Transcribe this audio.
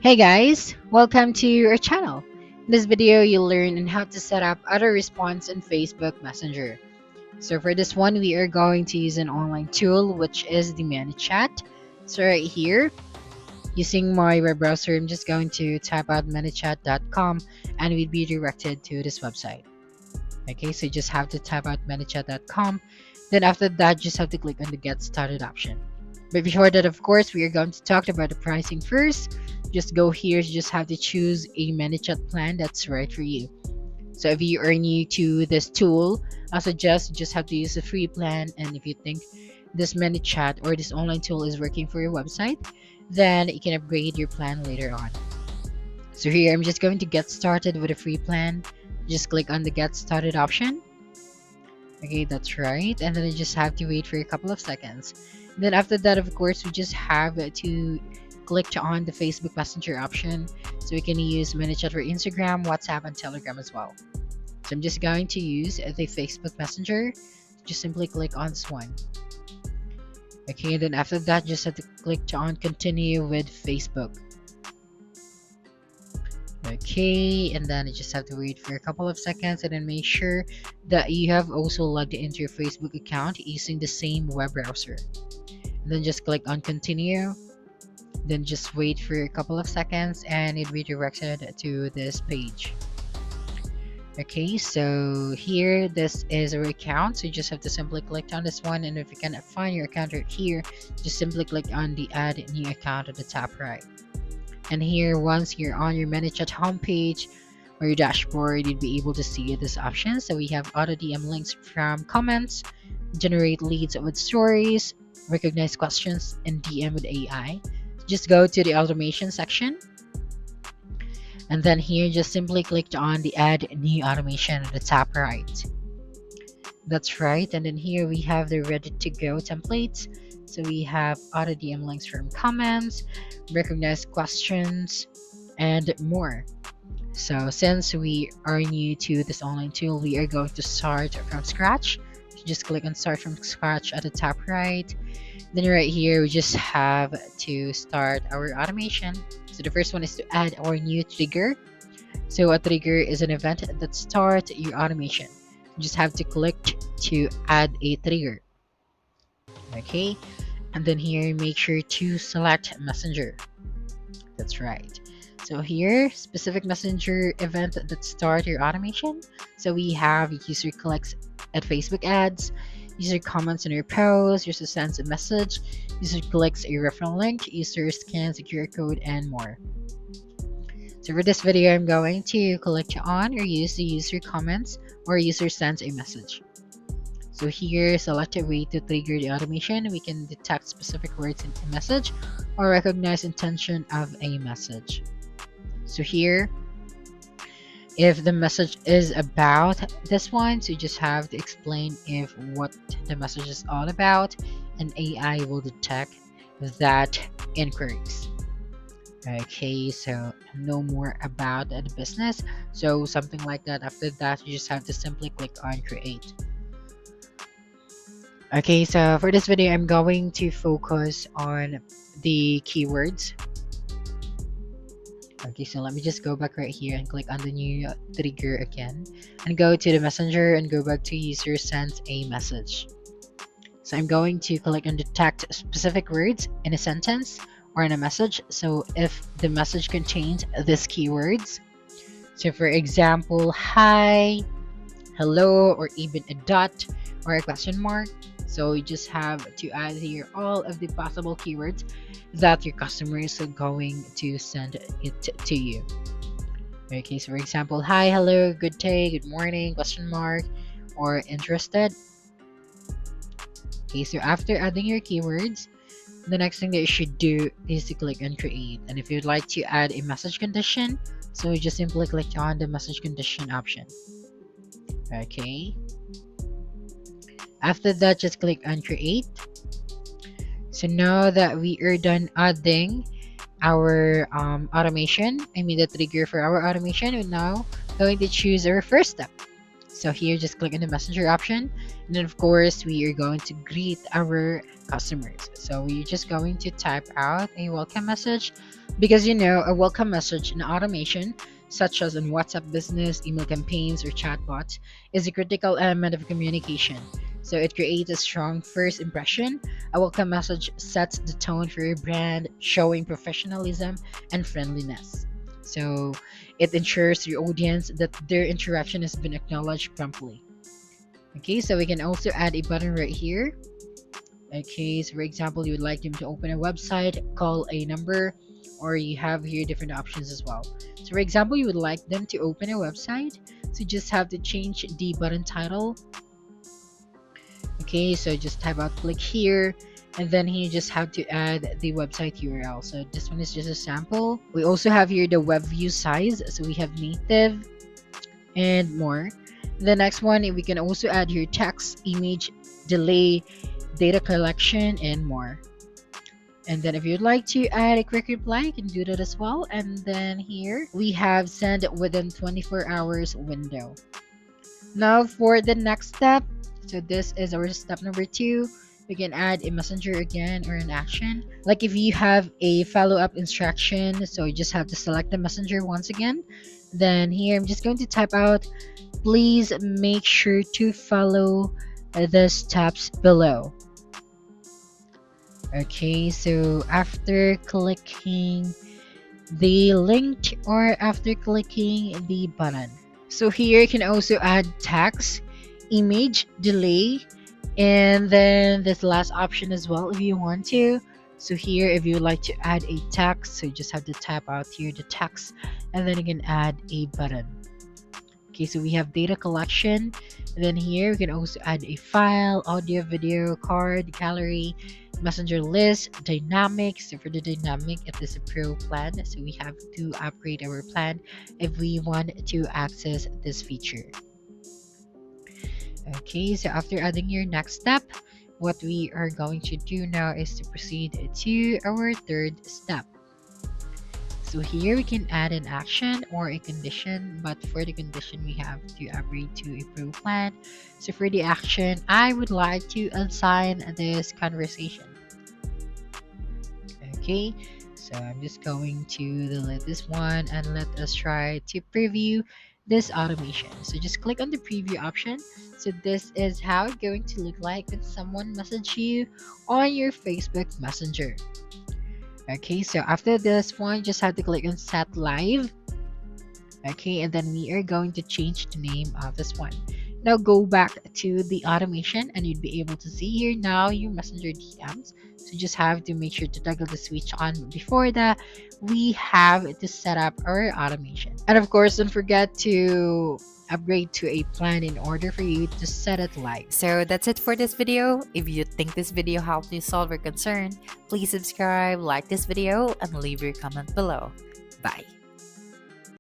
Hey guys, welcome to our channel. In this video, you'll learn on how to set up auto response in Facebook Messenger. So for this one, we are going to use an online tool, which is the ManyChat. So right here, using my web browser, I'm just going to type out manychat.com and we'll be directed to this website. Okay, so you just have to type out manychat.com. Then after that, just have to click on the Get Started option. But before that, of course, we are going to talk about the pricing first. Just go here, you just have to choose a ManyChat plan that's right for you. So if you are new to this tool, I suggest you just have to use the free plan. And if you think this ManyChat or this online tool is working for your website, then you can upgrade your plan later on. So here, I'm just going to get started with a free plan. Just click on the Get Started option. Okay, that's right. And then you just have to wait for a couple of seconds. Then after that, of course, we just have to click on the Facebook Messenger option. So we can use ManyChat for Instagram, WhatsApp, and Telegram as well. So I'm just going to use the Facebook Messenger. Just simply click on this one. Okay, and then after that, just have to click on Continue with Facebook. Okay, and then you just have to wait for a couple of seconds and then make sure that you have also logged into your Facebook account using the same web browser. And then just click on Continue. Then just wait for a couple of seconds and it redirected to this page. Okay, so here this is our account, so you just have to simply click on this one, and if you cannot find your account right here, just simply click on the Add New Account at the top right. And here, once you're on your ManyChat homepage or your dashboard, you'd be able to see this option. So we have auto DM links from comments, generate leads with stories, recognize questions, and DM with AI. Just go to the automation section. And then here, just simply click on the Add New Automation at the top right. That's right. And then here we have the ready to go templates. So we have auto DM links from comments, recognize questions, and more. So since we are new to this online tool, we are going to start from scratch. Just click on Start from Scratch at the top right. Then right here, we just have to start our automation. So the first one is to add our new trigger. So a trigger is an event that starts your automation. You just have to click to add a trigger. Okay, and then here make sure to select Messenger. That's right. So here, specific Messenger event that start your automation. So we have user clicks at Facebook ads, user comments on your post, user sends a message, user clicks a referral link, user scans a QR code, and more. So for this video, I'm going to click on or use the user comments or user sends a message. So here, select a way to trigger the automation. We can detect specific words in a message or recognize intention of a message. So here, if the message is about this one, so you just have to explain if what the message is all about, and AI will detect that inquiries. Okay, so know more about the business. So something like that. After that, you just have to simply click on Create. Okay, so for this video, I'm going to focus on the keywords. Okay, so let me just go back right here and click on the new trigger again and go to the messenger and go back to user sends a message. So I'm going to click on detect specific words in a sentence or in a message. So if the message contains these keywords, so for example, hi, hello, or even a dot or a question mark. So you just have to add here all of the possible keywords that your customers are going to send it to you. Okay, so for example, hi, hello, good day, good morning, question mark, or interested. Okay, so after adding your keywords, the next thing that you should do is to click on create. And if you'd like to add a message condition, so you just simply click on the message condition option. Okay. After that, just click on create. So now that we are done adding our automation, the trigger for our automation, we're now going to choose our first step. So here, just click on the messenger option, and then of course we are going to greet our customers. So we're just going to type out a welcome message Because you know, a welcome message in automation, such as in WhatsApp business, email campaigns, or chatbots, is a critical element of communication. So it creates a strong first impression. A welcome message sets the tone for your brand, showing professionalism and friendliness. So it ensures to your audience that their interaction has been acknowledged promptly. Okay, so we can also add a button right here. Okay, so for example, you would like them to open a website, call a number, or you have here different options as well. So for example, you would like them to open a website, so you just have to change the button title. Okay, so just type out click here, and then here you just have to add the website URL. So this one is just a sample. We also have here the web view size, so we have native and more. The next one, we can also add here text, image, delay, data collection, and more. And then if you'd like to add a quick reply, you can do that as well. And then here we have send within 24 hours window. Now for the next step, so this is our step number 2. We can add a messenger again or an action. Like if you have a follow-up instruction, so you just have to select the messenger once again. Then here I'm just going to type out, please make sure to follow the steps below. Okay, so after clicking the link or after clicking the button. So here you can also add text, image, delay, and then this last option as well if you want to. So here if you would like to add a text, so you just have to type out here the text and then you can add a button. Okay, so we have data collection. And then here we can also add a file, audio, video, card, gallery, messenger list, dynamic. So for the dynamic, it is a pro plan. So we have to upgrade our plan if we want to access this feature. Okay, so after adding your next step, what we are going to do now is to proceed to our third step. So here we can add an action or a condition, but for the condition we have to upgrade to a pro plan. So for the action, I would like to assign this conversation. Okay, so I'm just going to delete this one and let us try to preview this automation. So just click on the preview option. So this is how it's going to look like when someone messages you on your Facebook Messenger. Okay, so after this one, just have to click on set live. Okay, and then we are going to change the name of this one. Now go back to the automation and you'd be able to see here now your messenger DMs. So just have to make sure to toggle the switch on. Before that, we have to set up our automation. And of course, don't forget to upgrade to a plan in order for you to set it live. So that's it for this video. If you think this video helped you solve your concern, please subscribe, like this video, and leave your comment below. Bye.